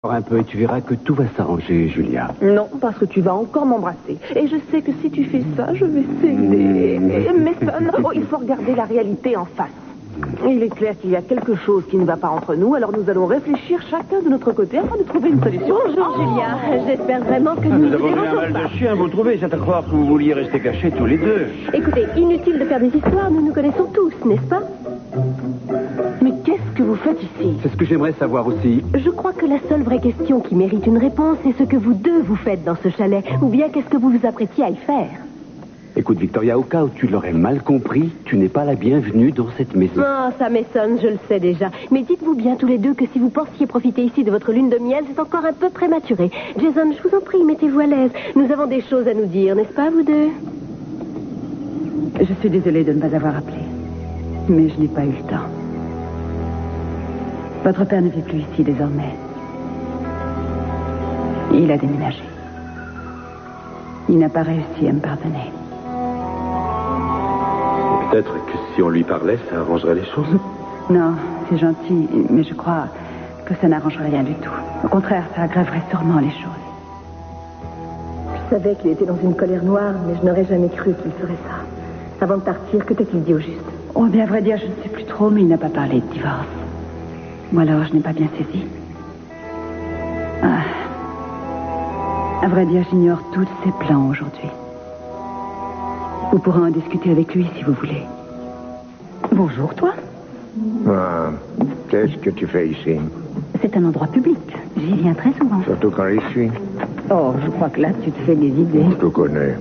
Encore un peu et tu verras que tout va s'arranger, Julia. Non, parce que tu vas encore m'embrasser. Et je sais que si tu fais ça, je vais céder. Mason, il faut regarder la réalité en face. Il est clair qu'il y a quelque chose qui ne va pas entre nous, alors nous allons réfléchir chacun de notre côté afin de trouver une solution. Bonjour, Julia. J'espère vraiment que nous Nous avons eu un mal de chien, vous trouvez? C'est à croire que vous vouliez rester cachés tous les deux. Écoutez, inutile de faire des histoires, nous nous connaissons tous, n'est-ce pas? Mais qu'est-ce que vous faites ici? C'est ce que j'aimerais savoir aussi. Je crois que la seule vraie question qui mérite une réponse est ce que vous deux vous faites dans ce chalet, ou bien qu'est-ce que vous vous apprêtiez à y faire. Écoute, Victoria, au cas où tu l'aurais mal compris, tu n'es pas la bienvenue dans cette maison. Ah, ça m'étonne, je le sais déjà. Mais dites-vous bien tous les deux que si vous pensiez profiter ici de votre lune de miel, c'est encore un peu prématuré. Jason, je vous en prie, mettez-vous à l'aise. Nous avons des choses à nous dire, n'est-ce pas, vous deux? Je suis désolée de ne pas avoir appelé. Mais je n'ai pas eu le temps. Votre père ne vit plus ici désormais. Il a déménagé. Il n'a pas réussi à me pardonner. Peut-être que si on lui parlait, ça arrangerait les choses. Non, c'est gentil, mais je crois que ça n'arrangerait rien du tout. Au contraire, ça aggraverait sûrement les choses. Je savais qu'il était dans une colère noire, mais je n'aurais jamais cru qu'il ferait ça. Avant de partir, que t'a-t-il dit au juste? Oh, bien à vrai dire, je ne sais plus trop, mais il n'a pas parlé de divorce. Ou alors, je n'ai pas bien saisi. Ah. À vrai dire, j'ignore tous ses plans aujourd'hui. Vous pourrez en discuter avec lui si vous voulez. Bonjour, toi. Ah, qu'est-ce que tu fais ici? C'est un endroit public. J'y viens très souvent. Surtout quand j'y suis. Oh, je crois que là, tu te fais des idées. Je te connais.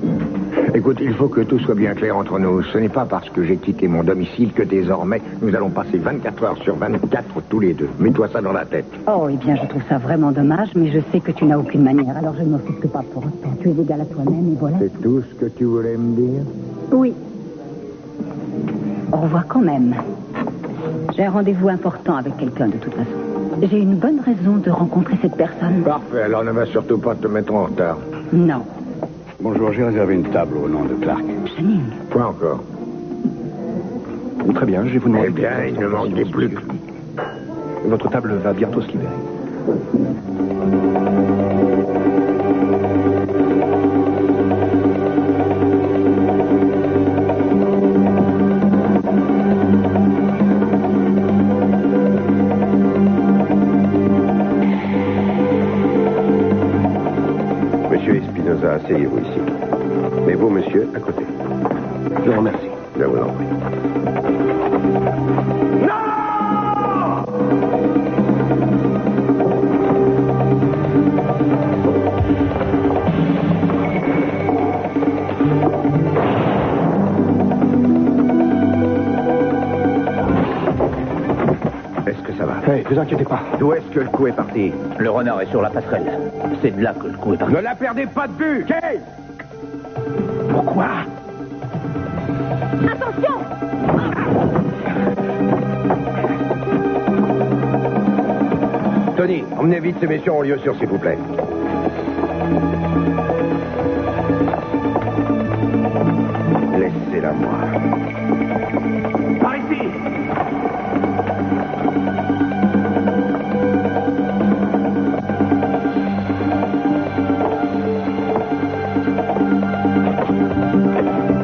Écoute, il faut que tout soit bien clair entre nous. Ce n'est pas parce que j'ai quitté mon domicile que désormais, nous allons passer 24 heures sur 24 tous les deux. Mets-toi ça dans la tête. Oh, eh bien, je trouve ça vraiment dommage, mais je sais que tu n'as aucune manière, alors je ne m'offusque pas pour autant. Tu es égal à toi-même, et voilà. C'est tout ce que tu voulais me dire? Oui. Au revoir quand même. J'ai un rendez-vous important avec quelqu'un, de toute façon. J'ai une bonne raison de rencontrer cette personne. Parfait, alors ne va surtout pas te mettre en retard. Non. Bonjour, j'ai réservé une table au nom de Clark. Channing. Quoi encore? Très bien, je vais vous demander... Eh bien, il ne manquait plus que... Votre table va bientôt se libérer. Monsieur Espinoza, asseyez-vous ici. Mais vous, monsieur, à côté. Je vous remercie. Je vous en prie. Est-ce que ça va? Hey, vous inquiétez pas. D'où est-ce que le coup est parti? Le renard est sur la passerelle. C'est de là que le coup est parti. Ne la perdez pas de vue! Kate! Pourquoi? Attention! Tony, emmenez vite ces messieurs en lieu sûr, s'il vous plaît. Laissez-la moi. Par ici!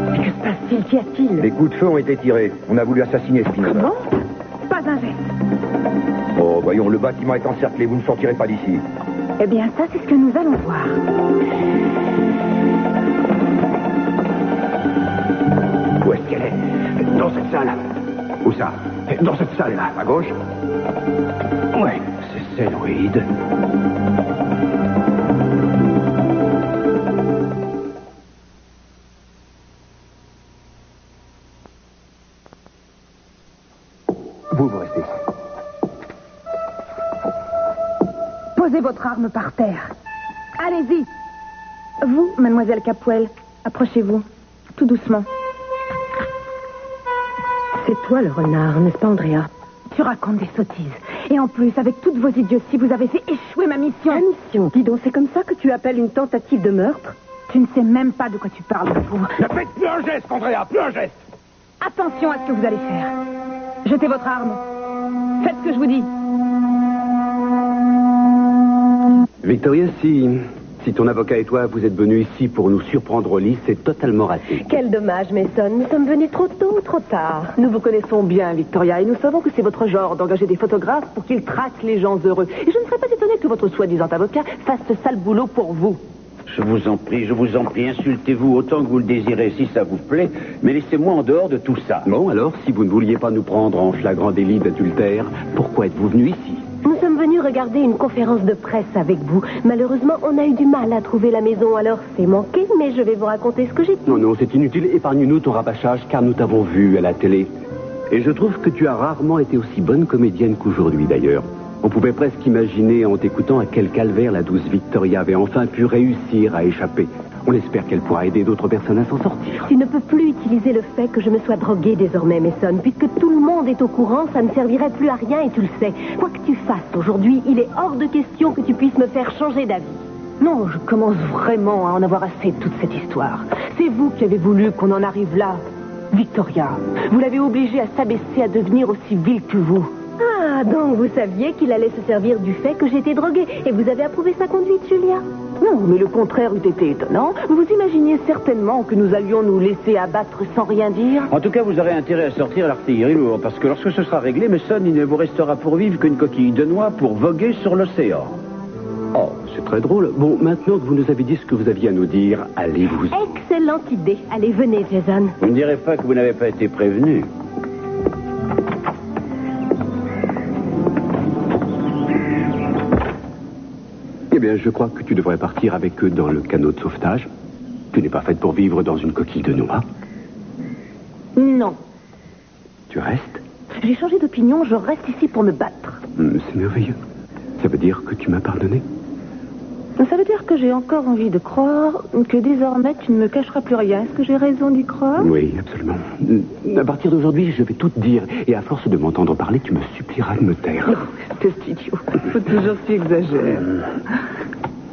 Que se passe-t-il? Qu'y a-t-il? Les coups de feu ont été tirés. On a voulu assassiner Spinoza. Comment? Pas un geste. Oh, voyons, le bâtiment est encerclé. Vous ne sortirez pas d'ici. Eh bien, ça, c'est ce que nous allons voir. Où est-ce qu'elle est? Dans cette salle. Où ça? Dans cette salle-là. À gauche? Ouais, c'est céloïde. Vous restez ici. Posez votre arme par terre. Allez-y. Vous, mademoiselle Capwell, approchez-vous. Tout doucement. C'est toi le renard, n'est-ce pas, Andrea? Tu racontes des sottises. Et en plus, avec toutes vos idioties, vous avez fait échouer ma mission. Ta mission? Dis donc, c'est comme ça que tu appelles une tentative de meurtre? Tu ne sais même pas de quoi tu parles, vous. Ne faites plus un geste, Andrea, plus un geste! Attention à ce que vous allez faire. Jetez votre arme. Faites ce que je vous dis. Victoria, si ton avocat et toi, vous êtes venus ici pour nous surprendre au lit, c'est totalement raté. Quel dommage, Mason. Nous sommes venus trop tôt ou trop tard. Nous vous connaissons bien, Victoria, et nous savons que c'est votre genre d'engager des photographes pour qu'ils traquent les gens heureux. Et je ne serais pas étonnée que votre soi-disant avocat fasse ce sale boulot pour vous. Je vous en prie, insultez-vous autant que vous le désirez si ça vous plaît, mais laissez-moi en dehors de tout ça. Bon, alors, si vous ne vouliez pas nous prendre en flagrant délit d'adultère, pourquoi êtes-vous venu ici? Nous sommes venus regarder une conférence de presse avec vous. Malheureusement, on a eu du mal à trouver la maison, alors c'est manqué, mais je vais vous raconter ce que j'ai dit. Non, c'est inutile. Épargne-nous ton rabâchage, car nous t'avons vu à la télé. Et je trouve que tu as rarement été aussi bonne comédienne qu'aujourd'hui, d'ailleurs. On pouvait presque imaginer, en t'écoutant, à quel calvaire la douce Victoria avait enfin pu réussir à échapper. On espère qu'elle pourra aider d'autres personnes à s'en sortir. Tu ne peux plus utiliser le fait que je me sois droguée désormais, Mason. Puisque tout le monde est au courant, ça ne servirait plus à rien et tu le sais. Quoi que tu fasses aujourd'hui, il est hors de question que tu puisses me faire changer d'avis. Non, je commence vraiment à en avoir assez de toute cette histoire. C'est vous qui avez voulu qu'on en arrive là. Victoria, vous l'avez obligé à s'abaisser à devenir aussi vil que vous. Ah, donc vous saviez qu'il allait se servir du fait que j'étais droguée. Et vous avez approuvé sa conduite, Julia? Non, mais le contraire eût été étonnant. Vous vous imaginiez certainement que nous allions nous laisser abattre sans rien dire? En tout cas, vous aurez intérêt à sortir l'artillerie lourde, parce que lorsque ce sera réglé, Mason, il ne vous restera pour vivre qu'une coquille de noix pour voguer sur l'océan. Oh, c'est très drôle. Bon, maintenant que vous nous avez dit ce que vous aviez à nous dire, allez-vous... Excellente idée. Allez, venez, Jason. Vous ne direz pas que vous n'avez pas été prévenu. Eh bien, je crois que tu devrais partir avec eux dans le canot de sauvetage. Tu n'es pas faite pour vivre dans une coquille de noix. Non. Tu restes? J'ai changé d'opinion, je reste ici pour me battre. C'est merveilleux. Ça veut dire que tu m'as pardonné? Ça veut dire que j'ai encore envie de croire que désormais tu ne me cacheras plus rien. Est-ce que j'ai raison d'y croire? Oui, absolument. À partir d'aujourd'hui, je vais tout te dire. Et à force de m'entendre parler, tu me supplieras de me taire. Oh, c'est idiot. Faut toujours s'y exagérer.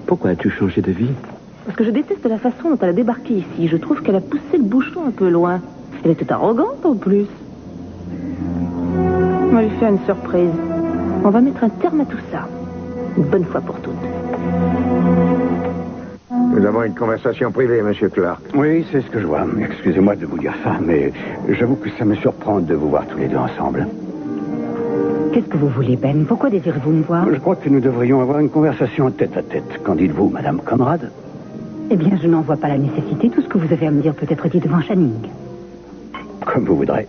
Pourquoi as-tu changé de vie? Parce que je déteste la façon dont elle a débarqué ici. Je trouve qu'elle a poussé le bouchon un peu loin. Elle était arrogante en plus. On va lui faire une surprise. On va mettre un terme à tout ça. Une bonne fois pour toutes. Nous avons une conversation privée, monsieur Clark. Oui, c'est ce que je vois. Excusez-moi de vous dire ça, mais j'avoue que ça me surprend de vous voir tous les deux ensemble. Qu'est-ce que vous voulez, Ben? Pourquoi désirez-vous me voir? Je crois que nous devrions avoir une conversation tête-à-tête. Qu'en dites-vous, Madame Conrad? Eh bien, je n'en vois pas la nécessité. Tout ce que vous avez à me dire peut être dit devant Channing. Comme vous voudrez.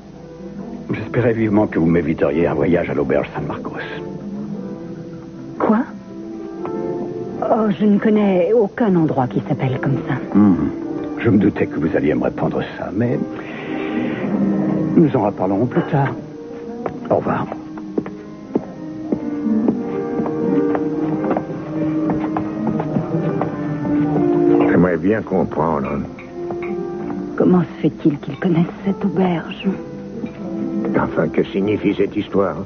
J'espérais vivement que vous m'éviteriez un voyage à l'auberge San Marcos. Quoi? Oh, je ne connais aucun endroit qui s'appelle comme ça. Je me doutais que vous alliez me répondre ça, mais nous en reparlerons plus tard. Au revoir. J'aimerais bien comprendre. Comment se fait-il qu'ils connaissent cette auberge? Enfin, que signifie cette histoire?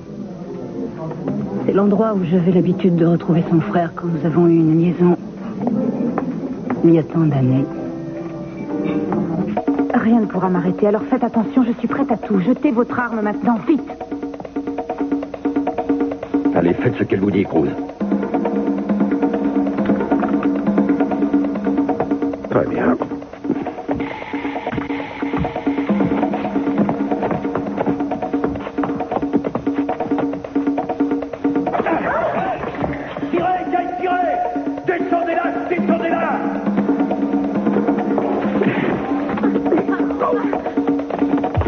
C'est l'endroit où j'avais l'habitude de retrouver son frère quand nous avons eu une liaison il y a tant d'années. Rien ne pourra m'arrêter, alors faites attention, je suis prête à tout. Jetez votre arme maintenant, vite! Allez, faites ce qu'elle vous dit, Cruz. Très bien.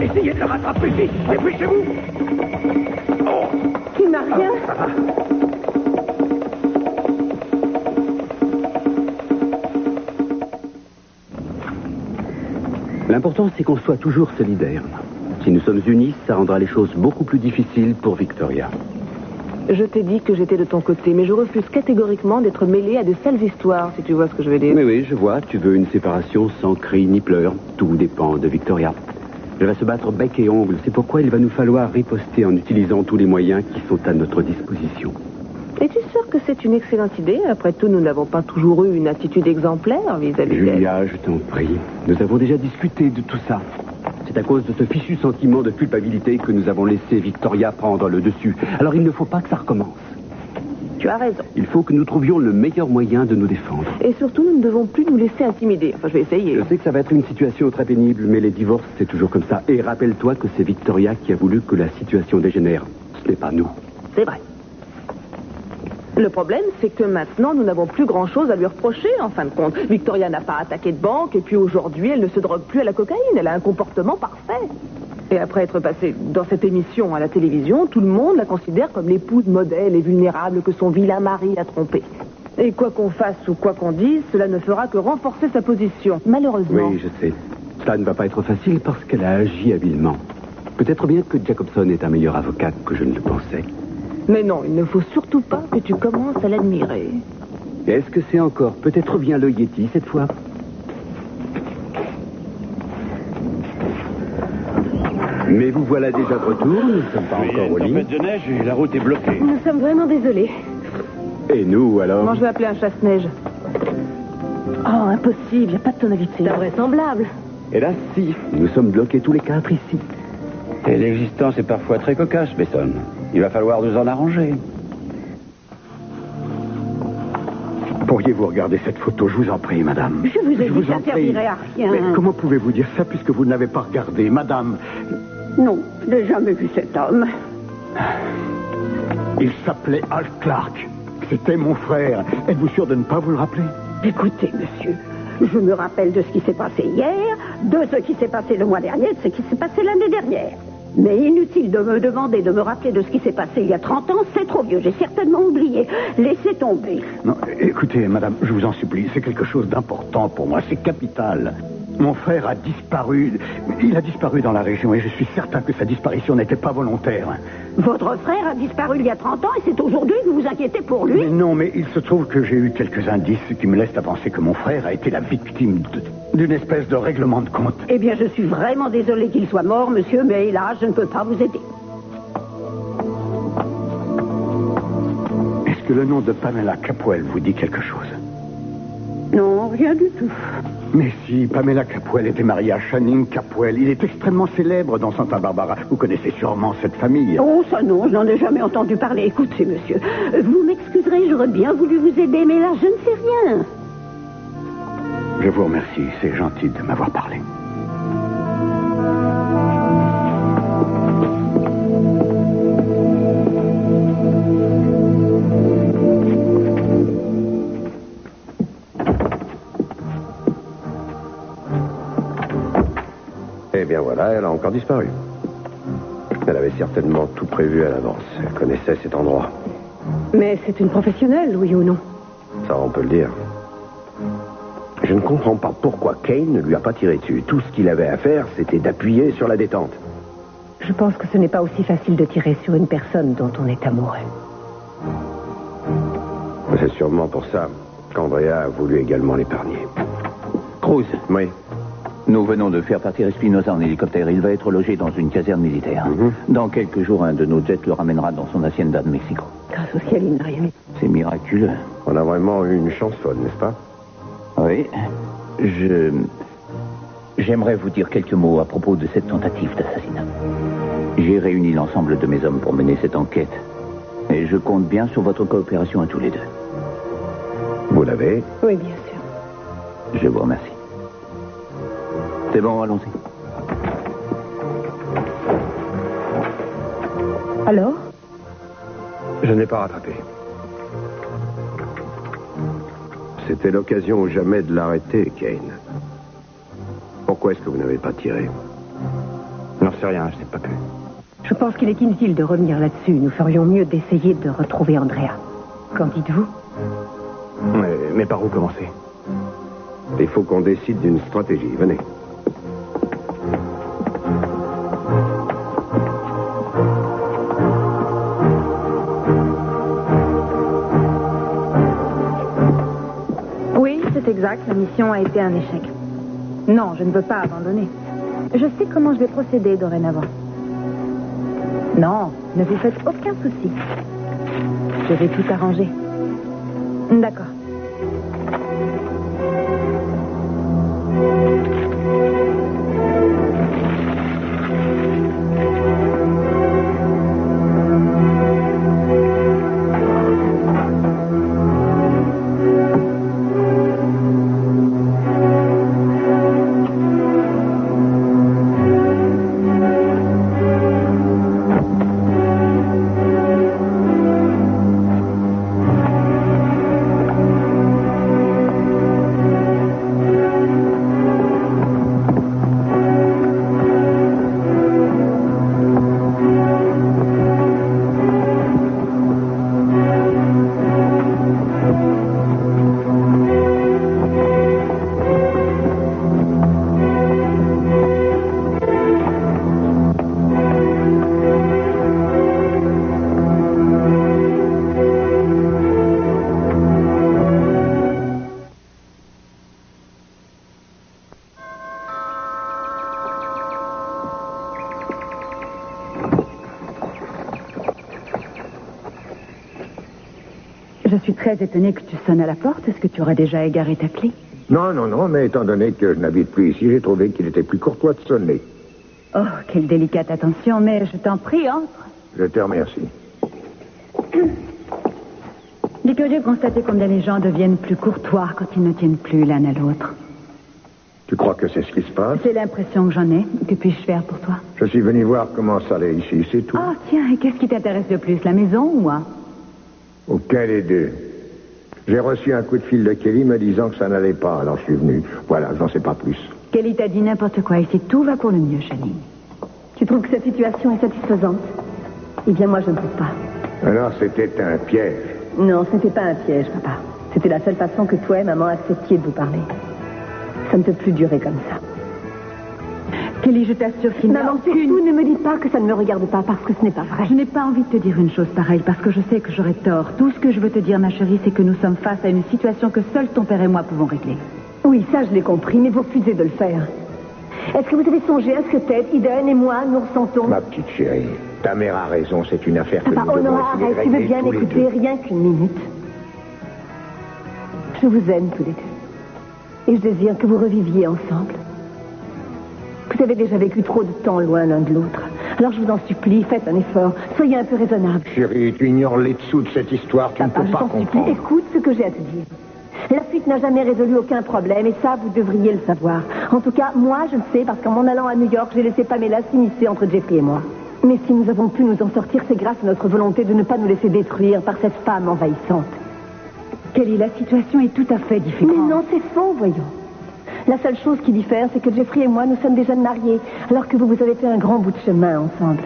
Essayez de le rattraper vite. Dépêchez-vous. Oh. Il n'a rien. Ça va. L'important, c'est qu'on soit toujours solidaires. Si nous sommes unis, ça rendra les choses beaucoup plus difficiles pour Victoria. Je t'ai dit que j'étais de ton côté, mais je refuse catégoriquement d'être mêlée à de sales histoires, si tu vois ce que je veux dire. Oui, je vois. Tu veux une séparation sans cris ni pleurs. Tout dépend de Victoria. Elle va se battre bec et ongles. C'est pourquoi il va nous falloir riposter en utilisant tous les moyens qui sont à notre disposition. Es-tu sûr que c'est une excellente idée? Après tout, nous n'avons pas toujours eu une attitude exemplaire vis-à-vis d'elle. Julia, je t'en prie. Nous avons déjà discuté de tout ça. C'est à cause de ce fichu sentiment de culpabilité que nous avons laissé Victoria prendre le dessus. Alors il ne faut pas que ça recommence. Tu as raison. Il faut que nous trouvions le meilleur moyen de nous défendre. Et surtout, nous ne devons plus nous laisser intimider. Enfin, je vais essayer. Je sais que ça va être une situation très pénible, mais les divorces, c'est toujours comme ça. Et rappelle-toi que c'est Victoria qui a voulu que la situation dégénère. Ce n'est pas nous. C'est vrai. Le problème, c'est que maintenant, nous n'avons plus grand-chose à lui reprocher, en fin de compte. Victoria n'a pas attaqué de banque, et puis aujourd'hui, elle ne se drogue plus à la cocaïne. Elle a un comportement parfait. Et après être passée dans cette émission à la télévision, tout le monde la considère comme l'épouse modèle et vulnérable que son vilain mari a trompée. Et quoi qu'on fasse ou quoi qu'on dise, cela ne fera que renforcer sa position, malheureusement. Oui, je sais. Ça ne va pas être facile parce qu'elle a agi habilement. Peut-être bien que Jacobson est un meilleur avocat que je ne le pensais. Mais non, il ne faut surtout pas que tu commences à l'admirer. Est-ce que c'est encore peut-être bien le Yeti cette fois? Mais vous voilà déjà de retour, nous ne sommes pas encore au lit. Tempête de neige et la route est bloquée. Nous sommes vraiment désolés. Et nous, alors? Moi, je vais appeler un chasse-neige. Oh, impossible, il n'y a pas de tonalité. C'est invraisemblable. Et là, si, nous sommes bloqués tous les quatre ici. Et l'existence est parfois très cocasse, Besson. Il va falloir nous en arranger. Pourriez-vous regarder cette photo, je vous en prie, madame. Je vous ai dit que ça en ne prie. servirait à rien. Mais comment pouvez-vous dire ça puisque vous ne l'avez pas regardé, madame? Non, je n'ai jamais vu cet homme. Il s'appelait Al Clark. C'était mon frère. Êtes-vous sûr de ne pas vous le rappeler? Écoutez, monsieur, je me rappelle de ce qui s'est passé hier, de ce qui s'est passé le mois dernier, de ce qui s'est passé l'année dernière. Mais inutile de me demander de me rappeler de ce qui s'est passé il y a 30 ans, c'est trop vieux, j'ai certainement oublié. Laissez tomber. Non, écoutez, madame, je vous en supplie, c'est quelque chose d'important pour moi, c'est capital. Mon frère a disparu. Il a disparu dans la région et je suis certain que sa disparition n'était pas volontaire. Votre frère a disparu il y a 30 ans et c'est aujourd'hui que vous vous inquiétez pour lui? Mais non, mais il se trouve que j'ai eu quelques indices qui me laissent à penser que mon frère a été la victime d'une espèce de règlement de compte. Eh bien, je suis vraiment désolée qu'il soit mort, monsieur, mais hélas, je ne peux pas vous aider. Est-ce que le nom de Pamela Capwell vous dit quelque chose? Non, rien du tout. Mais si, Pamela Capwell était mariée à Channing Capwell. Il est extrêmement célèbre dans Santa Barbara. Vous connaissez sûrement cette famille. Oh, ça non, je n'en ai jamais entendu parler. Écoutez, monsieur, vous m'excuserez, j'aurais bien voulu vous aider, mais là, je ne sais rien. Je vous remercie, c'est gentil de m'avoir parlé. Eh bien voilà, elle a encore disparu. Elle avait certainement tout prévu à l'avance. Elle connaissait cet endroit. Mais c'est une professionnelle, oui ou non? Ça, on peut le dire. Je ne comprends pas pourquoi Kane ne lui a pas tiré dessus. Tout ce qu'il avait à faire, c'était d'appuyer sur la détente. Je pense que ce n'est pas aussi facile de tirer sur une personne dont on est amoureux. C'est sûrement pour ça qu'Andrea a voulu également l'épargner. Cruz, Oui. nous venons de faire partir Espinosa en hélicoptère. Il va être logé dans une caserne militaire. Dans quelques jours, un de nos jets le ramènera dans son hacienda de Mexico. Grâce au ciel, il n'a rien eu. C'est miraculeux. On a vraiment eu une chance folle, n'est-ce pas? Oui. J'aimerais vous dire quelques mots à propos de cette tentative d'assassinat. J'ai réuni l'ensemble de mes hommes pour mener cette enquête. Et je compte bien sur votre coopération à tous les deux. Vous l'avez? Oui, bien sûr. Je vous remercie. C'est bon, allons-y. Alors? Je n'ai pas rattrapé. C'était l'occasion ou jamais de l'arrêter, Kane. Pourquoi est-ce que vous n'avez pas tiré? J'en sais rien, je n'ai pas pu. Je pense qu'il est inutile de revenir là-dessus. Nous ferions mieux d'essayer de retrouver Andrea. Qu'en dites-vous? Mais par où commencer? Il faut qu'on décide d'une stratégie. Venez. Oui, c'est exact. La mission a été un échec. Non, je ne veux pas abandonner. Je sais comment je vais procéder dorénavant. Non, ne vous faites aucun souci. Je vais tout arranger. D'accord. très étonnée que tu sonnes à la porte. Est-ce que tu aurais déjà égaré ta clé? Non, mais étant donné que je n'habite plus ici, j'ai trouvé qu'il était plus courtois de sonner. Oh, quelle délicate attention, mais je t'en prie, entre. Je te remercie. Il est curieux de constater combien les gens deviennent plus courtois quand ils ne tiennent plus l'un à l'autre. Tu crois que c'est ce qui se passe? C'est l'impression que j'en ai. Que puis-je faire pour toi? Je suis venu voir comment ça allait ici, c'est tout. Oh, tiens, et qu'est-ce qui t'intéresse le plus, la maison ou moi? Aucun des deux. J'ai reçu un coup de fil de Kelly me disant que ça n'allait pas, alors je suis venu. Voilà, je n'en sais pas plus. Kelly t'a dit n'importe quoi, ici tout va pour le mieux, Channing. Tu trouves que cette situation est satisfaisante? Eh bien, moi, je ne trouve pas. Alors, c'était un piège. Non, ce n'était pas un piège, papa. C'était la seule façon que toi et maman acceptiez de vous parler. Ça ne peut plus durer comme ça. Kelly, je t'assure qu'il n'y a Maman, aucune... surtout, ne me dites pas que ça ne me regarde pas, parce que ce n'est pas vrai. Je n'ai pas envie de te dire une chose pareille, parce que je sais que j'aurais tort. Tout ce que je veux te dire, ma chérie, c'est que nous sommes face à une situation que seuls ton père et moi pouvons régler. Oui, ça, je l'ai compris, mais vous refusez de le faire. Est-ce que vous avez songé à ce que Ted, Eden et moi, nous ressentons? Ma petite chérie, ta mère a raison, c'est une affaire que Papa, nous devons Honora, essayer de arrête, tu veux régler bien tous les écouter, deux. rien qu'une minute. Je vous aime tous les deux. Et je désire que vous reviviez ensemble. Vous avez déjà vécu trop de temps loin l'un de l'autre. Alors je vous en supplie, faites un effort. Soyez un peu raisonnable. Chérie, tu ignores les dessous de cette histoire, tu Papa, ne je peux pas t'en supplie, comprendre. écoute ce que j'ai à te dire. La fuite n'a jamais résolu aucun problème, et ça, vous devriez le savoir. En tout cas, moi, je le sais, parce qu'en m'en allant à New York, j'ai laissé Pamela s'immiscer entre Jeffrey et moi. Mais si nous avons pu nous en sortir, c'est grâce à notre volonté de ne pas nous laisser détruire par cette femme envahissante. Kelly, la situation est tout à fait différente. Mais non, c'est faux, voyons. La seule chose qui diffère, c'est que Jeffrey et moi, nous sommes des jeunes mariés, alors que vous avez fait un grand bout de chemin ensemble.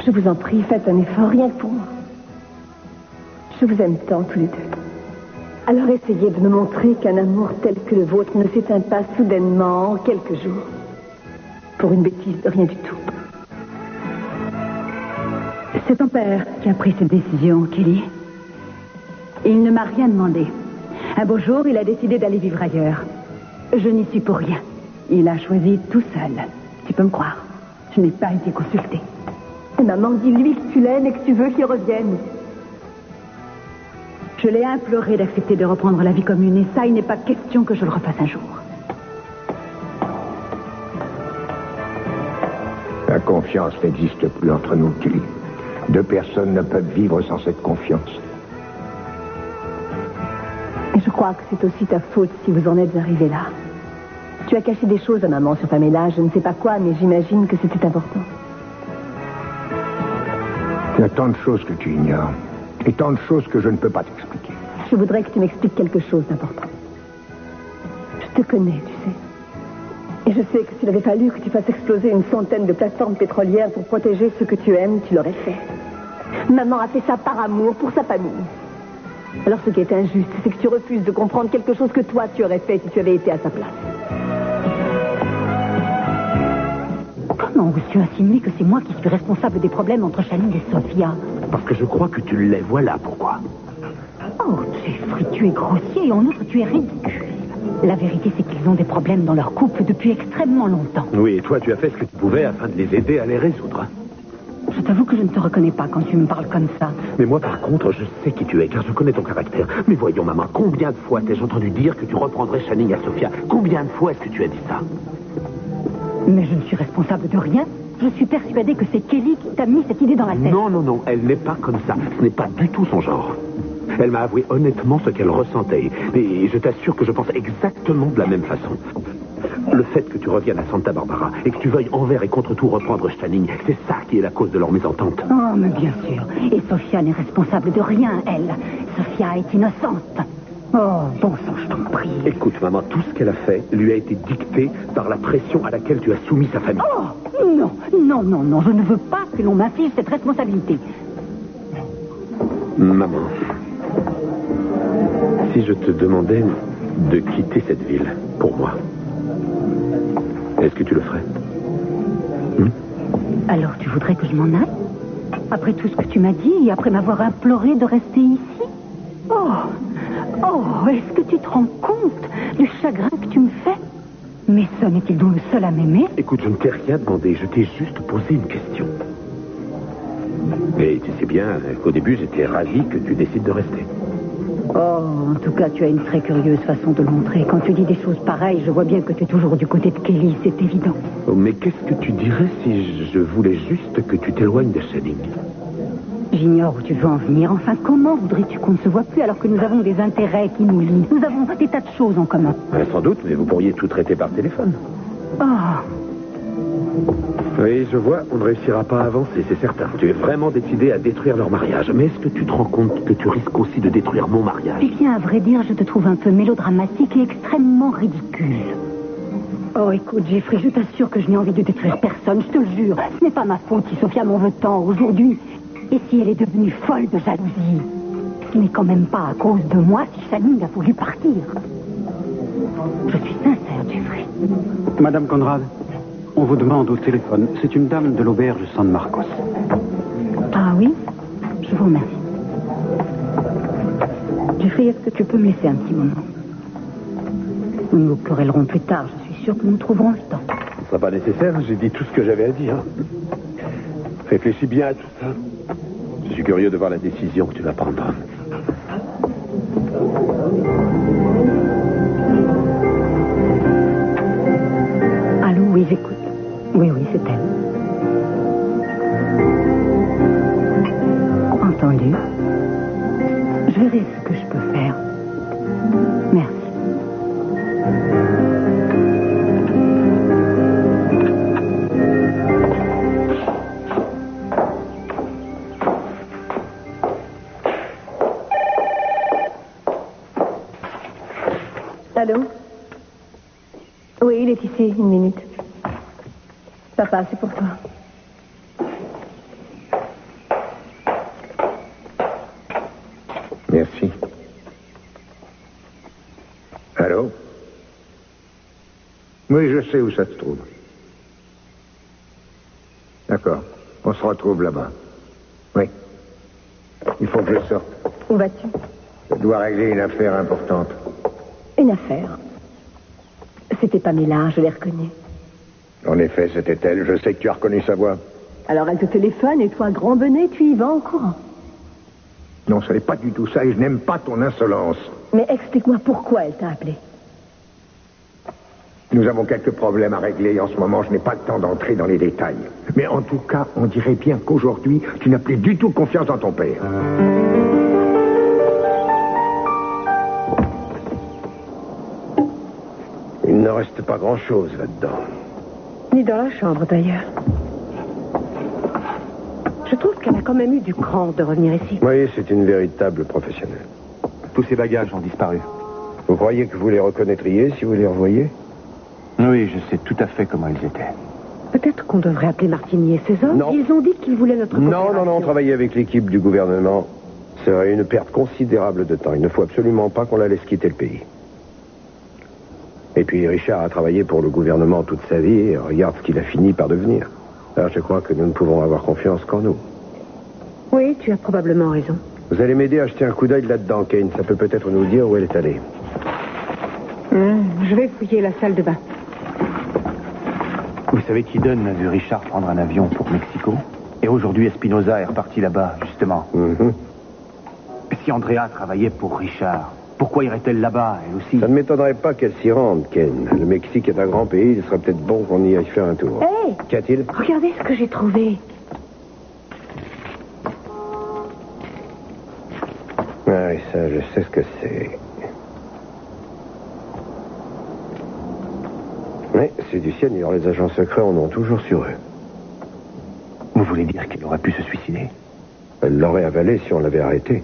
Je vous en prie, faites un effort, rien que pour moi. Je vous aime tant, tous les deux. Alors essayez de me montrer qu'un amour tel que le vôtre ne s'éteint pas soudainement en quelques jours. Pour une bêtise de rien du tout. C'est ton père qui a pris cette décision, Kelly. Il ne m'a rien demandé. Un beau jour, il a décidé d'aller vivre ailleurs. Je n'y suis pour rien. Il a choisi tout seul. Tu peux me croire. Je n'ai pas été consultée. Maman, dis-lui que tu l'aimes et que tu veux qu'il revienne. Je l'ai imploré d'accepter de reprendre la vie commune, et ça, il n'est pas question que je le refasse un jour. La confiance n'existe plus entre nous, Kelly. Deux personnes ne peuvent vivre sans cette confiance. Et je crois que c'est aussi ta faute si vous en êtes arrivé là. Tu as caché des choses à maman sur Pamela, je ne sais pas quoi, mais j'imagine que c'était important. Il y a tant de choses que tu ignores. Et tant de choses que je ne peux pas t'expliquer. Je voudrais que tu m'expliques quelque chose d'important. Je te connais, tu sais. Et je sais que s'il avait fallu que tu fasses exploser une centaine de plateformes pétrolières pour protéger ceux que tu aimes, tu l'aurais fait. Maman a fait ça par amour, pour sa famille. Alors ce qui est injuste, c'est que tu refuses de comprendre quelque chose que toi, tu aurais fait si tu avais été à sa place. Comment oses-tu insinuer que c'est moi qui suis responsable des problèmes entre Channing et Sophia? Parce que je crois que tu l'es, voilà pourquoi. Oh, Jeffrey, tu es grossier et en outre, tu es ridicule. La vérité, c'est qu'ils ont des problèmes dans leur couple depuis extrêmement longtemps. Oui, et toi, tu as fait ce que tu pouvais afin de les aider à les résoudre. Je t'avoue que je ne te reconnais pas quand tu me parles comme ça. Mais moi, par contre, je sais qui tu es, car je connais ton caractère. Mais voyons, maman, combien de fois t'ai-je entendu dire que tu reprendrais Channing à Sophia? Combien de fois est-ce que tu as dit ça? Mais je ne suis responsable de rien. Je suis persuadée que c'est Kelly qui t'a mis cette idée dans la tête. Non, elle n'est pas comme ça. Ce n'est pas du tout son genre. Elle m'a avoué honnêtement ce qu'elle ressentait. Et je t'assure que je pense exactement de la même façon. Le fait que tu reviennes à Santa Barbara et que tu veuilles envers et contre tout reprendre Channing, c'est ça qui est la cause de leur mésentente. Oh, mais bien sûr. Et Sophia n'est responsable de rien, elle. Sophia est innocente. Oh, bon sang, je t'en prie. Écoute, maman, tout ce qu'elle a fait lui a été dicté par la pression à laquelle tu as soumis sa famille. Oh, non, je ne veux pas que l'on m'inflige cette responsabilité. Maman, si je te demandais de quitter cette ville pour moi, est-ce que tu le ferais? Alors tu voudrais que je m'en aille? Après tout ce que tu m'as dit et après m'avoir imploré de rester ici? Oh, est-ce que tu te rends compte du chagrin que tu me fais? Mais Son est-il donc le seul à m'aimer? Écoute, je ne t'ai rien demandé, je t'ai juste posé une question. Et tu sais bien qu'au début, j'étais ravi que tu décides de rester. Oh, en tout cas, tu as une très curieuse façon de le montrer. Quand tu dis des choses pareilles, je vois bien que tu es toujours du côté de Kelly, c'est évident. Oh, mais qu'est-ce que tu dirais si je voulais juste que tu t'éloignes de Channing? J'ignore où tu veux en venir. Enfin, comment voudrais-tu qu'on ne se voit plus alors que nous avons des intérêts qui nous lient? Nous avons des tas de choses en commun. Sans doute, mais vous pourriez tout traiter par téléphone. Oh, Oui, je vois, on ne réussira pas à avancer, c'est certain. Tu es vraiment décidé à détruire leur mariage. Mais est-ce que tu te rends compte que tu risques aussi de détruire mon mariage? eh bien, à vrai dire, je te trouve un peu mélodramatique et extrêmement ridicule. Oh, écoute, Jeffrey, je t'assure que je n'ai envie de détruire personne, je te le jure. Ce n'est pas ma faute si Sophia m'en veut tant aujourd'hui. Et si elle est devenue folle de jalousie? Ce n'est quand même pas à cause de moi si Channing a voulu partir. Je suis sincère, Jeffrey. Madame Conrad, on vous demande au téléphone. C'est une dame de l'auberge San Marcos. Ah oui? Je vous remercie. Jeffrey, est-ce que tu peux me laisser un petit moment? Nous nous querellerons plus tard. Je suis sûre que nous trouverons le temps. Ce ne sera pas nécessaire, j'ai dit tout ce que j'avais à dire. Réfléchis bien à tout ça. Je suis curieux de voir la décision que tu vas prendre. Allô, oui, j'écoute. Oui, c'est elle. Entendu. Je verrai ce que je peux faire. Merci. Allô? Oui, il est ici, une minute. Papa, c'est pour toi. Merci. Allô? Oui, je sais où ça se trouve. D'accord. On se retrouve là-bas. Oui. Il faut que je sorte. Où vas-tu? Je dois régler une affaire importante. Une affaire. C'était Pamela, je l'ai reconnue. En effet, c'était elle. Je sais que tu as reconnu sa voix. Alors elle te téléphone et toi, grand bonnet, tu y vas en courant. Non, ce n'est pas du tout ça et je n'aime pas ton insolence. Mais explique-moi pourquoi elle t'a appelé. Nous avons quelques problèmes à régler et en ce moment, je n'ai pas le temps d'entrer dans les détails. Mais en tout cas, on dirait bien qu'aujourd'hui, tu n'as plus du tout confiance dans ton père. Il ne reste pas grand-chose là-dedans. Ni dans la chambre, d'ailleurs. Je trouve qu'elle a quand même eu du cran de revenir ici. Oui, c'est une véritable professionnelle. Tous ces bagages ont disparu. Vous croyez que vous les reconnaîtriez si vous les revoyez? Oui, je sais tout à fait comment ils étaient. Peut-être qu'on devrait appeler Martini et ses hommes. Non. Ils ont dit qu'ils voulaient notre coopération. Non, travailler avec l'équipe du gouvernement serait une perte considérable de temps. Il ne faut absolument pas qu'on la laisse quitter le pays. Et puis Richard a travaillé pour le gouvernement toute sa vie et regarde ce qu'il a fini par devenir. Alors je crois que nous ne pouvons avoir confiance qu'en nous. Oui, tu as probablement raison. Vous allez m'aider à jeter un coup d'œil là-dedans, Kane. Ça peut peut-être nous dire où elle est allée. Je vais fouiller la salle de bain. Vous savez qu'Eden a vu Richard prendre un avion pour Mexico? Et aujourd'hui, Espinosa est reparti là-bas, justement. Si Andrea travaillait pour Richard, pourquoi irait-elle là-bas, elle aussi? Ça ne m'étonnerait pas qu'elle s'y rende, Ken. Le Mexique est un grand pays, il serait peut-être bon qu'on y aille faire un tour. Hé! Qu'y a-t-il? Regardez ce que j'ai trouvé. Oui, ça, je sais ce que c'est. Oui, c'est du cyanure. Les agents secrets en ont toujours sur eux. Vous voulez dire qu'elle aurait pu se suicider? Elle l'aurait avalé si on l'avait arrêté.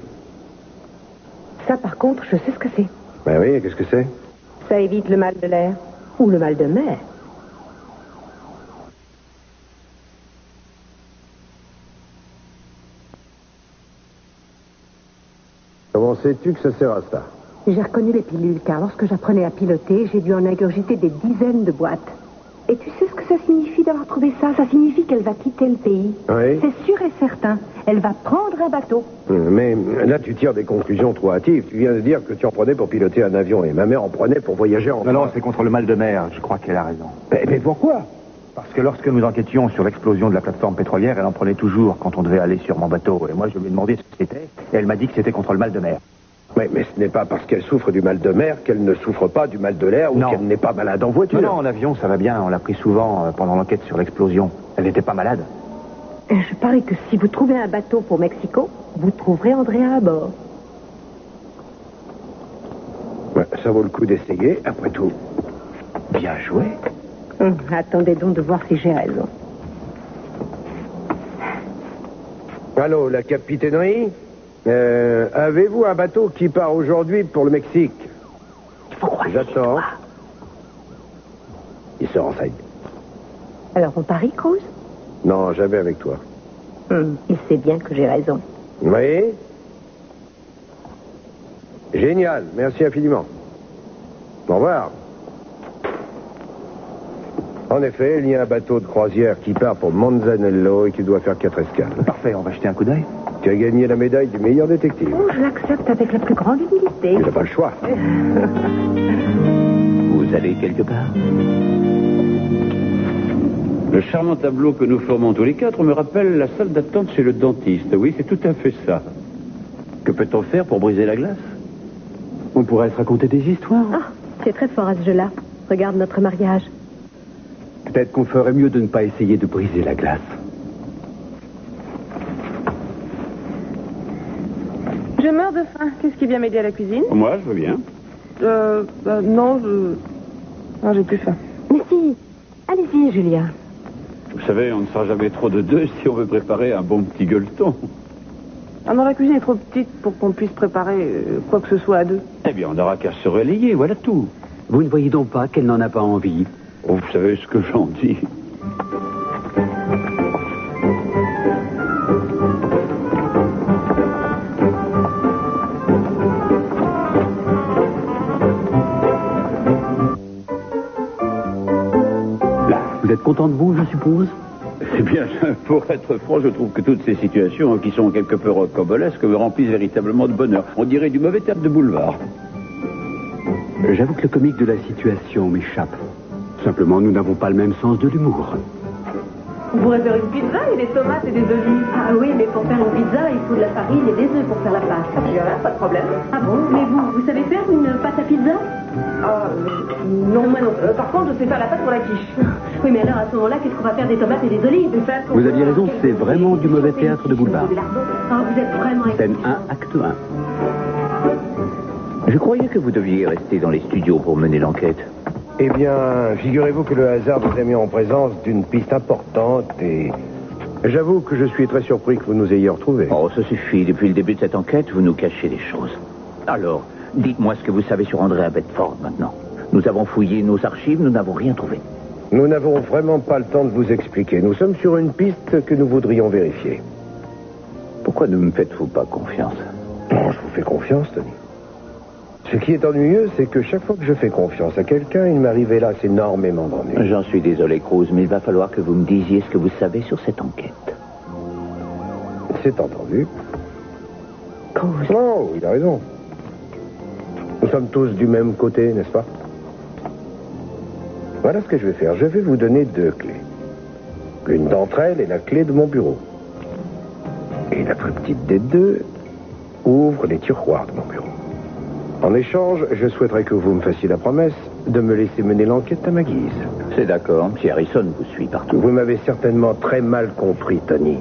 Ça, par contre, je sais ce que c'est. Ben oui, qu'est-ce que c'est? Ça évite le mal de l'air. Ou le mal de mer. Comment sais-tu que ça sert à ça? J'ai reconnu les pilules, car lorsque j'apprenais à piloter, j'ai dû en ingurgiter des dizaines de boîtes. Et tu sais ce que ça signifie d'avoir trouvé ça? Ça signifie qu'elle va quitter le pays. Oui. C'est sûr et certain. Elle va prendre un bateau. Mais là, tu tires des conclusions trop hâtives. Tu viens de dire que tu en prenais pour piloter un avion. Et ma mère en prenait pour voyager en... Non, c'est contre le mal de mer. Je crois qu'elle a raison. Mais pourquoi? Parce que lorsque nous enquêtions sur l'explosion de la plateforme pétrolière, elle en prenait toujours quand on devait aller sur mon bateau. Et moi, je lui ai demandé ce que c'était, et elle m'a dit que c'était contre le mal de mer. Oui, mais ce n'est pas parce qu'elle souffre du mal de mer qu'elle ne souffre pas du mal de l'air ou qu'elle n'est pas malade en voiture. Non, en avion, ça va bien. On l'a pris souvent pendant l'enquête sur l'explosion. Elle n'était pas malade. Je parie que si vous trouvez un bateau pour Mexico, vous trouverez Andrea à bord. Ouais, ça vaut le coup d'essayer, après tout. Bien joué. Attendez donc de voir si j'ai raison. Allô, la capitainerie? Avez-vous un bateau qui part aujourd'hui pour le Mexique? J'attends. Il se renseigne. Alors on parie, Cruz? Non, jamais avec toi. Il sait bien que j'ai raison. Oui? Génial, merci infiniment. Au revoir. En effet, il y a un bateau de croisière qui part pour Manzanello et qui doit faire 4 escales. Parfait, on va jeter un coup d'œil. Tu as gagné la médaille du meilleur détective. Oh, je l'accepte avec la plus grande humilité. Tu n'as pas le choix. Vous allez quelque part? Le charmant tableau que nous formons tous les 4 me rappelle la salle d'attente chez le dentiste. Oui, c'est tout à fait ça. Que peut-on faire pour briser la glace? On pourrait se raconter des histoires. Ah, tu es très fort à ce jeu-là. Regarde notre mariage. Peut-être qu'on ferait mieux de ne pas essayer de briser la glace. Je meurs de faim. Qu'est-ce qui vient m'aider à la cuisine? Moi, je veux bien. Non, j'ai plus faim. Mais si, allez-y, Julia. Vous savez, on ne sera jamais trop de 2 si on veut préparer un bon petit gueuleton. Ah non, la cuisine est trop petite pour qu'on puisse préparer quoi que ce soit à 2. Eh bien, on n'aura qu'à se relayer, voilà tout. Vous ne voyez donc pas qu'elle n'en a pas envie? Oh, vous savez ce que j'en dis. Vous êtes content de vous, je suppose? Eh bien, pour être franc, je trouve que toutes ces situations, qui sont quelque peu rocambolesques, me remplissent véritablement de bonheur. On dirait du mauvais théâtre de boulevard. J'avoue que le comique de la situation m'échappe. Simplement, nous n'avons pas le même sens de l'humour. Vous pourrez faire une pizza et des tomates et des olives. Ah oui, mais pour faire une pizza, il faut de la farine et des œufs pour faire la pâte. Il y en a, pas de problème. Ah bon? Mais vous savez faire une pâte à pizza? Non, moi non. Par contre, je sais faire la pâte pour la quiche. Oui, mais alors à ce moment-là, qu'est-ce qu'on va faire des tomates et des olives? Vous aviez raison, c'est vraiment du mauvais théâtre de boulevard. Ah, vous êtes vraiment... Scène 1, acte 1. Je croyais que vous deviez rester dans les studios pour mener l'enquête. Eh bien, figurez-vous que le hasard nous a mis en présence d'une piste importante et... J'avoue que je suis très surpris que vous nous ayez retrouvés. Oh, ça suffit. Depuis le début de cette enquête, vous nous cachez des choses. Alors, dites-moi ce que vous savez sur Andrea Bedford maintenant. Nous avons fouillé nos archives, nous n'avons rien trouvé. Nous n'avons vraiment pas le temps de vous expliquer. Nous sommes sur une piste que nous voudrions vérifier. Pourquoi ne me faites-vous pas confiance? Non, je vous fais confiance, Tony. Ce qui est ennuyeux, c'est que chaque fois que je fais confiance à quelqu'un, il m'arrive hélas énormément d'ennuis. J'en suis désolé, Cruz, mais il va falloir que vous me disiez ce que vous savez sur cette enquête. C'est entendu. Cruz. Oh, il a raison. Nous sommes tous du même côté, n'est-ce pas? Voilà ce que je vais faire. Je vais vous donner 2 clés. L'une d'entre elles est la clé de mon bureau. Et la plus petite des 2 ouvre les tiroirs de mon bureau. En échange, je souhaiterais que vous me fassiez la promesse de me laisser mener l'enquête à ma guise. C'est d'accord, M. Harrison vous suit partout. Vous m'avez certainement très mal compris, Tony.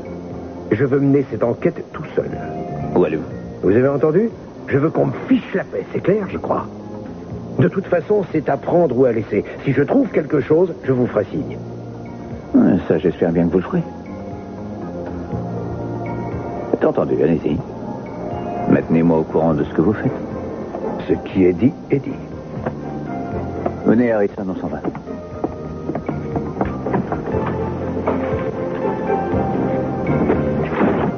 Je veux mener cette enquête tout seul. Où allez-vous? Vous avez entendu? Je veux qu'on me fiche la paix, c'est clair, je crois. De toute façon, c'est à prendre ou à laisser. Si je trouve quelque chose, je vous ferai signe. Ça, j'espère bien que vous le ferez. C'est entendu, allez-y. Maintenez-moi au courant de ce que vous faites. Ce qui est dit est dit. Venez, Harrison, on s'en va.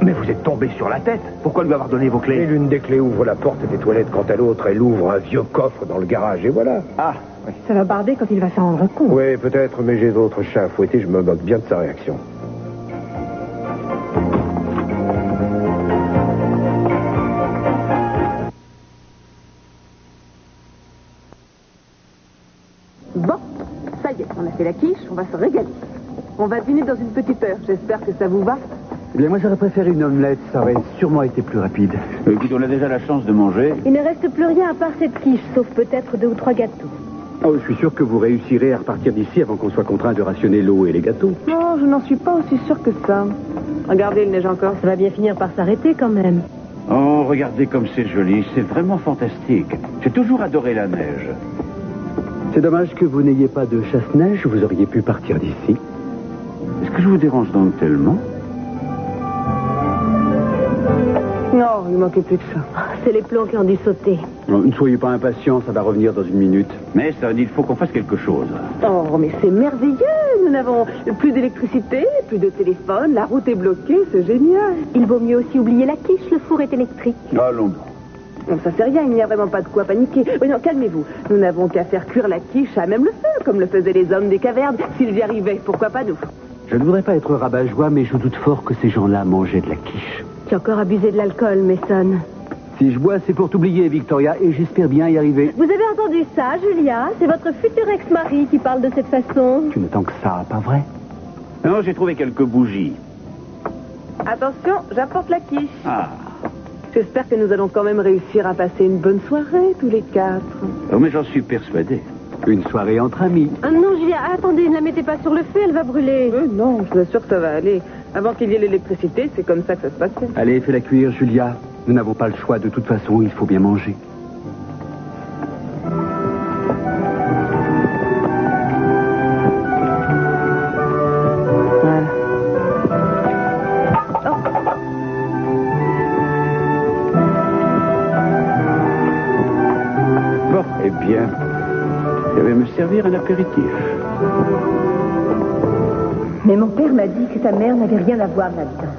Mais vous êtes tombé sur la tête. Pourquoi lui avoir donné vos Et clés? l'une des clés ouvre la porte des toilettes, quant à l'autre, elle ouvre un vieux coffre dans le garage, et voilà. Ah, oui. Ça va barder quand il va s'en rendre compte. Oui, peut-être, mais j'ai d'autres chats à fouetter, je me moque bien de sa réaction. Bon, ça y est, on a fait la quiche, on va se régaler. On va dîner dans une petite heure. J'espère que ça vous va. Eh bien, moi, j'aurais préféré une omelette. Ça aurait sûrement été plus rapide. Écoute, on a déjà la chance de manger. Il ne reste plus rien à part cette quiche, sauf peut-être 2 ou 3 gâteaux. Oh, je suis sûr que vous réussirez à repartir d'ici avant qu'on soit contraint de rationner l'eau et les gâteaux. Non, je n'en suis pas aussi sûre que ça. Regardez, il neige encore. Ça va bien finir par s'arrêter quand même. Oh, regardez comme c'est joli. C'est vraiment fantastique. J'ai toujours adoré la neige. C'est dommage que vous n'ayez pas de chasse-neige. Vous auriez pu partir d'ici. Est-ce que je vous dérange donc tellement? Non, il manquait plus que ça. C'est les plombs qui ont dû sauter. Ne soyez pas impatients, ça va revenir dans une minute. Mais ça, il faut qu'on fasse quelque chose. Oh, mais c'est merveilleux. Nous n'avons plus d'électricité, plus de téléphone. La route est bloquée, c'est génial. Il vaut mieux aussi oublier la quiche, le four est électrique. Allons. Non, ça c'est rien, il n'y a vraiment pas de quoi paniquer. Oui, non, calmez-vous. Nous n'avons qu'à faire cuire la quiche à même le feu, comme le faisaient les hommes des cavernes. S'ils y arrivaient, pourquoi pas nous? Je ne voudrais pas être rabat-joie, mais je doute fort que ces gens-là mangeaient de la quiche. Tu as encore abusé de l'alcool, Mason. Si je bois, c'est pour t'oublier, Victoria, et j'espère bien y arriver. Vous avez entendu ça, Julia? C'est votre futur ex-mari qui parle de cette façon. Tu n'attends que ça, pas vrai? Non, j'ai trouvé quelques bougies. Attention, j'apporte la quiche. Ah. J'espère que nous allons quand même réussir à passer une bonne soirée, tous les 4. Oh, mais j'en suis persuadé. Une soirée entre amis. Ah non, Julia, attendez, ne la mettez pas sur le feu, elle va brûler. Non, je vous assure que ça va aller. Avant qu'il y ait l'électricité, c'est comme ça que ça se passait. Allez, fais-la cuire, Julia. Nous n'avons pas le choix, de toute façon, il faut bien manger. Voilà. Oh. Bon, eh bien, je vais me servir un apéritif. Mais mon père m'a dit que ta mère n'avait rien à voir là-dedans.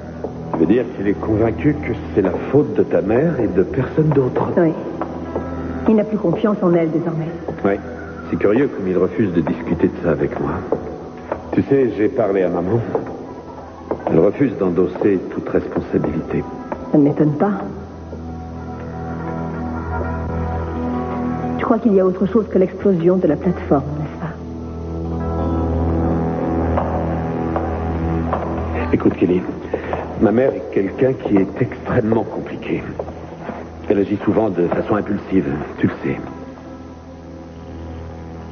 Tu veux dire qu'il est convaincu que c'est la faute de ta mère et de personne d'autre? Oui. Il n'a plus confiance en elle désormais. Oui. C'est curieux comme il refuse de discuter de ça avec moi. Tu sais, j'ai parlé à maman. Elle refuse d'endosser toute responsabilité. Ça ne m'étonne pas. Je crois qu'il y a autre chose que l'explosion de la plateforme, n'est-ce pas? Écoute, Kelly, ma mère est quelqu'un qui est extrêmement compliqué. Elle agit souvent de façon impulsive, tu le sais.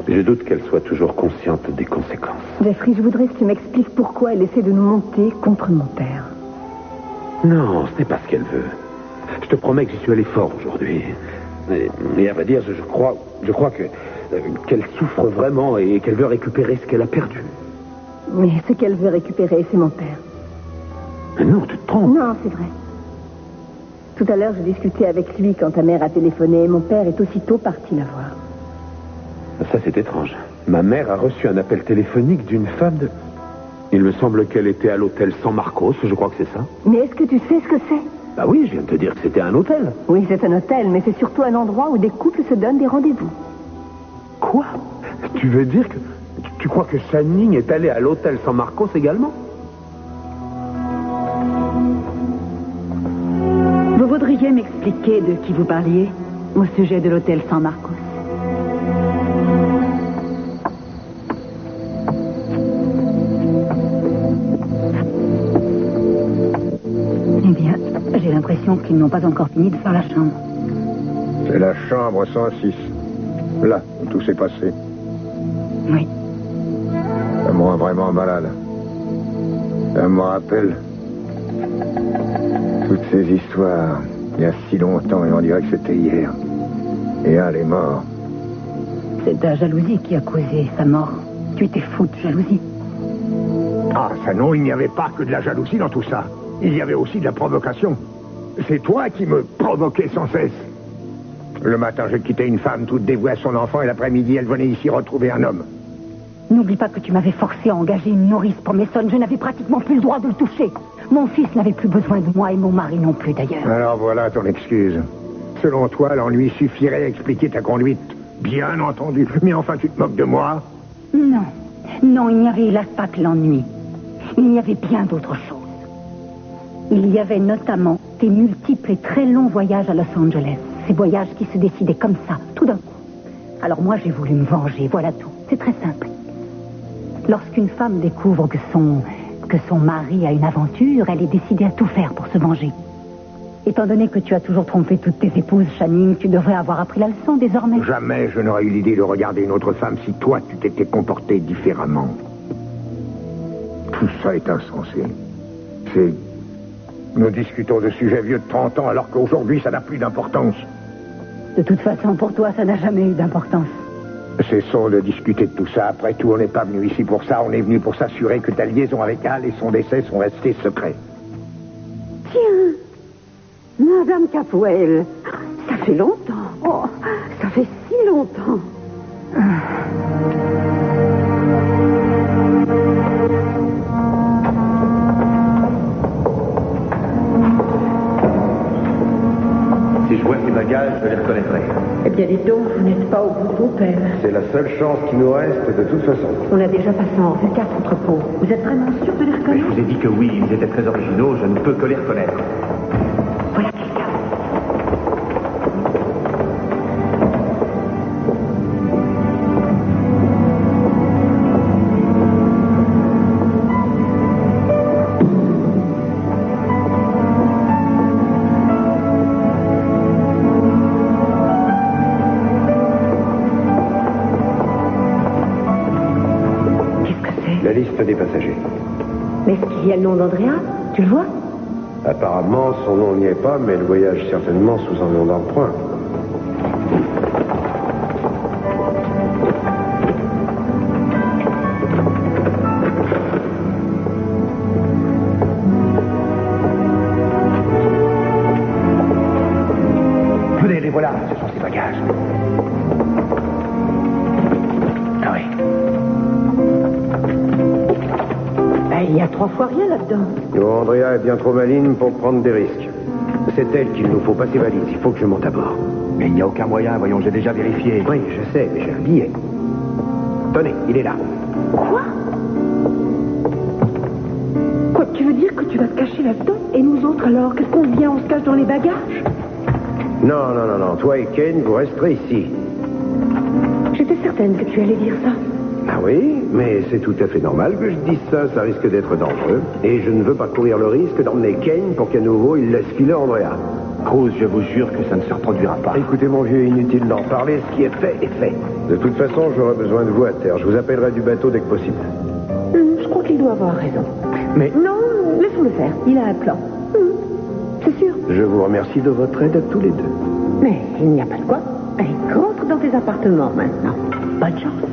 Je doute qu'elle soit toujours consciente des conséquences. Jeffrey, je voudrais que tu m'expliques pourquoi elle essaie de nous monter contre mon père. Non, ce n'est pas ce qu'elle veut. Je te promets que j'y suis allé fort aujourd'hui. Et à vrai dire, je crois qu'elle souffre vraiment et qu'elle veut récupérer ce qu'elle a perdu. Mais ce qu'elle veut récupérer, c'est mon père. Mais non, tu te trompes. Non, c'est vrai. Tout à l'heure, je discutais avec lui quand ta mère a téléphoné et mon père est aussitôt parti la voir. Ça, c'est étrange. Ma mère a reçu un appel téléphonique d'une femme de... Il me semble qu'elle était à l'hôtel San Marcos, je crois que c'est ça. Mais est-ce que tu sais ce que c'est? Bah oui, je viens de te dire que c'était un hôtel. Oui, c'est un hôtel, mais c'est surtout un endroit où des couples se donnent des rendez-vous. Quoi? Tu veux dire que... Tu crois que Channing est allé à l'hôtel San Marcos également? Vous voudriez m'expliquer de qui vous parliez au sujet de l'hôtel San Marcos? Eh bien, j'ai l'impression qu'ils n'ont pas encore fini de faire la chambre. C'est la chambre 106. Là où tout s'est passé. Oui. Ça me rend vraiment malade. Ça me rappelle toutes ces histoires, il y a si longtemps, et on dirait que c'était hier. Et elle est morte. C'est ta jalousie qui a causé sa mort. Tu étais fou de jalousie. Ah, ça non, il n'y avait pas que de la jalousie dans tout ça. Il y avait aussi de la provocation. C'est toi qui me provoquais sans cesse. Le matin, je quittais une femme toute dévouée à son enfant et l'après-midi, elle venait ici retrouver un homme. N'oublie pas que tu m'avais forcé à engager une nourrice pour Mason. Je n'avais pratiquement plus le droit de le toucher. Mon fils n'avait plus besoin de moi et mon mari non plus d'ailleurs. Alors voilà ton excuse. Selon toi, l'ennui suffirait à expliquer ta conduite. Bien entendu. Mais enfin, tu te moques de moi? Non. Non, il n'y avait hélas pas que l'ennui. Il y avait bien d'autres choses. Il y avait notamment tes multiples et très longs voyages à Los Angeles. Ces voyages qui se décidaient comme ça, tout d'un coup. Alors moi, j'ai voulu me venger, voilà tout. C'est très simple. Lorsqu'une femme découvre que son mari a une aventure, elle est décidée à tout faire pour se venger. Étant donné que tu as toujours trompé toutes tes épouses, Channing, tu devrais avoir appris la leçon désormais. Jamais je n'aurais eu l'idée de regarder une autre femme si toi, tu t'étais comporté différemment. Tout ça est insensé. Nous discutons de sujets vieux de 30 ans alors qu'aujourd'hui, ça n'a plus d'importance. De toute façon, pour toi, ça n'a jamais eu d'importance. Cessons de discuter de tout ça. Après tout, on n'est pas venu ici pour ça. On est venu pour s'assurer que ta liaison avec Al et son décès sont restés secrets. Tiens, Madame Capwell, ça fait longtemps. Oh, ça fait si longtemps. Si je vois ces bagages, je les reconnaîtrai. Eh bien, dites donc, vous n'êtes pas au bout de vos peines. C'est la seule chance qui nous reste de toute façon. On a déjà passé en revue 4 entrepôts. Vous êtes vraiment sûr de les Mais reconnaître? je vous ai dit que oui, ils étaient très originaux, je ne peux que les reconnaître. Voilà quelqu'un. La liste des passagers. Mais est-ce qu'il y a le nom d'Andrea? Tu le vois? Apparemment, son nom n'y est pas, mais elle voyage certainement sous un nom d'emprunt. Venez, les voilà. Ce sont ses bagages. Ah oui. Il y a 3 fois rien là-dedans. Non, Andrea est bien trop maligne pour prendre des risques. C'est elle qu'il nous faut, pas ses valises. Il faut que je monte à bord. Mais il n'y a aucun moyen, voyons, j'ai déjà vérifié. Oui, je sais, mais j'ai un billet. Tenez, il est là. Quoi? Quoi, tu veux dire que tu vas te cacher là-dedans? Et nous autres alors? Qu'est-ce qu'on vient? On se cache dans les bagages? Non, non, non, non. Toi et Ken, vous resterez ici. J'étais certaine que tu allais dire ça. Ah oui, mais c'est tout à fait normal que je dise ça. Ça risque d'être dangereux. Et je ne veux pas courir le risque d'emmener Ken pour qu'à nouveau il laisse filer Andrea. Cruz, je vous jure que ça ne se reproduira pas. Écoutez, mon vieux, inutile d'en parler. Ce qui est fait est fait. De toute façon, j'aurai besoin de vous à terre. Je vous appellerai du bateau dès que possible. Je crois qu'il doit avoir raison. Mais... Non, laissons-le faire. Il a un plan. C'est sûr. Je vous remercie de votre aide à tous les deux. Mais il n'y a pas de quoi. Allez, rentre dans tes appartements maintenant. Bonne chance.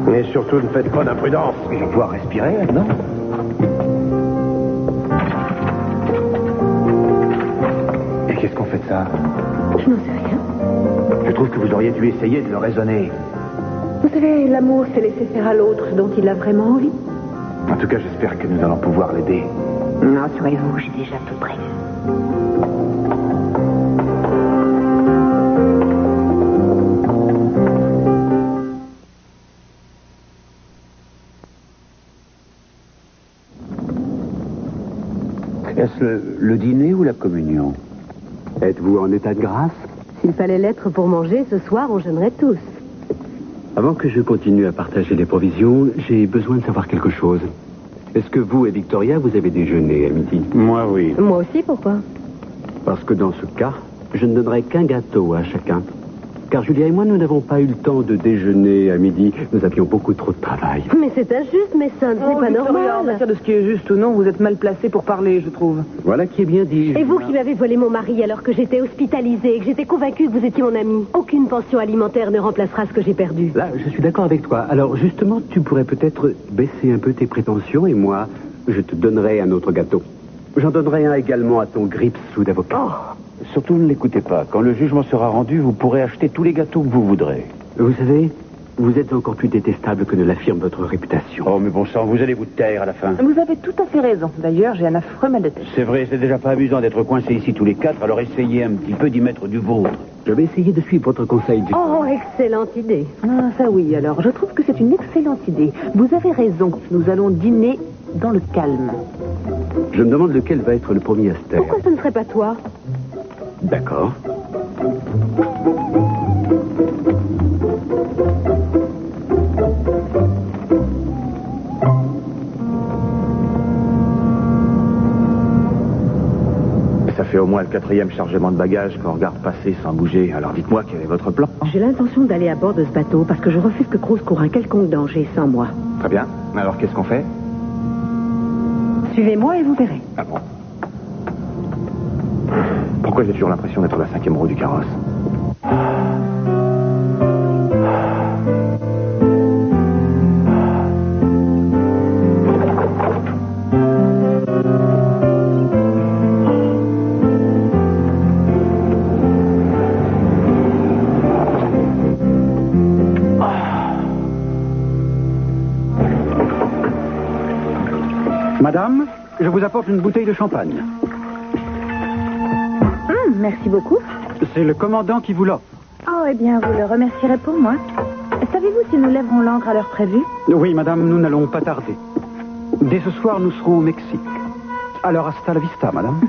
Mais surtout, ne faites pas d'imprudence. Je vais pouvoir respirer maintenant. Et qu'est-ce qu'on fait de ça? Je n'en sais rien. Je trouve que vous auriez dû essayer de le raisonner. Vous savez, l'amour, c'est laisser faire à l'autre ce dont il a vraiment envie. En tout cas, j'espère que nous allons pouvoir l'aider. Rassurez-vous, j'ai déjà tout prévu. Est-ce le dîner ou la communion? Êtes-vous en état de grâce? S'il fallait l'être pour manger, ce soir, on jeûnerait tous. Avant que je continue à partager les provisions, j'ai besoin de savoir quelque chose. Est-ce que vous et Victoria, vous avez déjeuné à midi? Moi, oui. Moi aussi, pourquoi? Parce que dans ce cas, je ne donnerai qu'un gâteau à chacun. Car Julia et moi, nous n'avons pas eu le temps de déjeuner à midi. Nous avions beaucoup trop de travail. Mais c'est injuste, mais ça, c'est pas Victoria, en normal. matière de ce qui est juste ou non, vous êtes mal placé pour parler, je trouve. Voilà qui est bien dit. Et vous qui m'avez volé mon mari alors que j'étais hospitalisée et que j'étais convaincue que vous étiez mon ami. Aucune pension alimentaire ne remplacera ce que j'ai perdu. Là, je suis d'accord avec toi. Alors, justement, tu pourrais peut-être baisser un peu tes prétentions et moi, je te donnerai un autre gâteau. J'en donnerai un également à ton grippe sous d'avocat. Oh. Surtout, ne l'écoutez pas. Quand le jugement sera rendu, vous pourrez acheter tous les gâteaux que vous voudrez. Vous savez, vous êtes encore plus détestable que ne l'affirme votre réputation. Oh, mais bon sang, vous allez vous taire à la fin. Vous avez tout à fait raison. D'ailleurs, j'ai un affreux mal de tête. C'est vrai, c'est déjà pas amusant d'être coincés ici tous les 4, alors essayez un petit peu d'y mettre du vôtre. Je vais essayer de suivre votre conseil. Oh, excellente idée. Ah, ça oui, alors. Je trouve que c'est une excellente idée. Vous avez raison. Nous allons dîner dans le calme. Je me demande lequel va être le premier à se taire. Pourquoi ce ne serait pas toi? D'accord. moi le 4e chargement de bagages qu'on regarde passer sans bouger. Alors dites-moi quel est votre plan. J'ai l'intention d'aller à bord de ce bateau parce que je refuse que Cruz court un quelconque danger sans moi. Très bien. Alors qu'est-ce qu'on fait? Suivez-moi et vous verrez. Ah bon? Pourquoi j'ai toujours l'impression d'être la 5e roue du carrosse? Madame, je vous apporte une bouteille de champagne. Merci beaucoup. C'est le commandant qui vous l'offre. Oh, eh bien, vous le remercierez pour moi. Savez-vous si nous lèverons l'ancre à l'heure prévue? Oui, madame, nous n'allons pas tarder. Dès ce soir, nous serons au Mexique. Alors, hasta la vista, madame.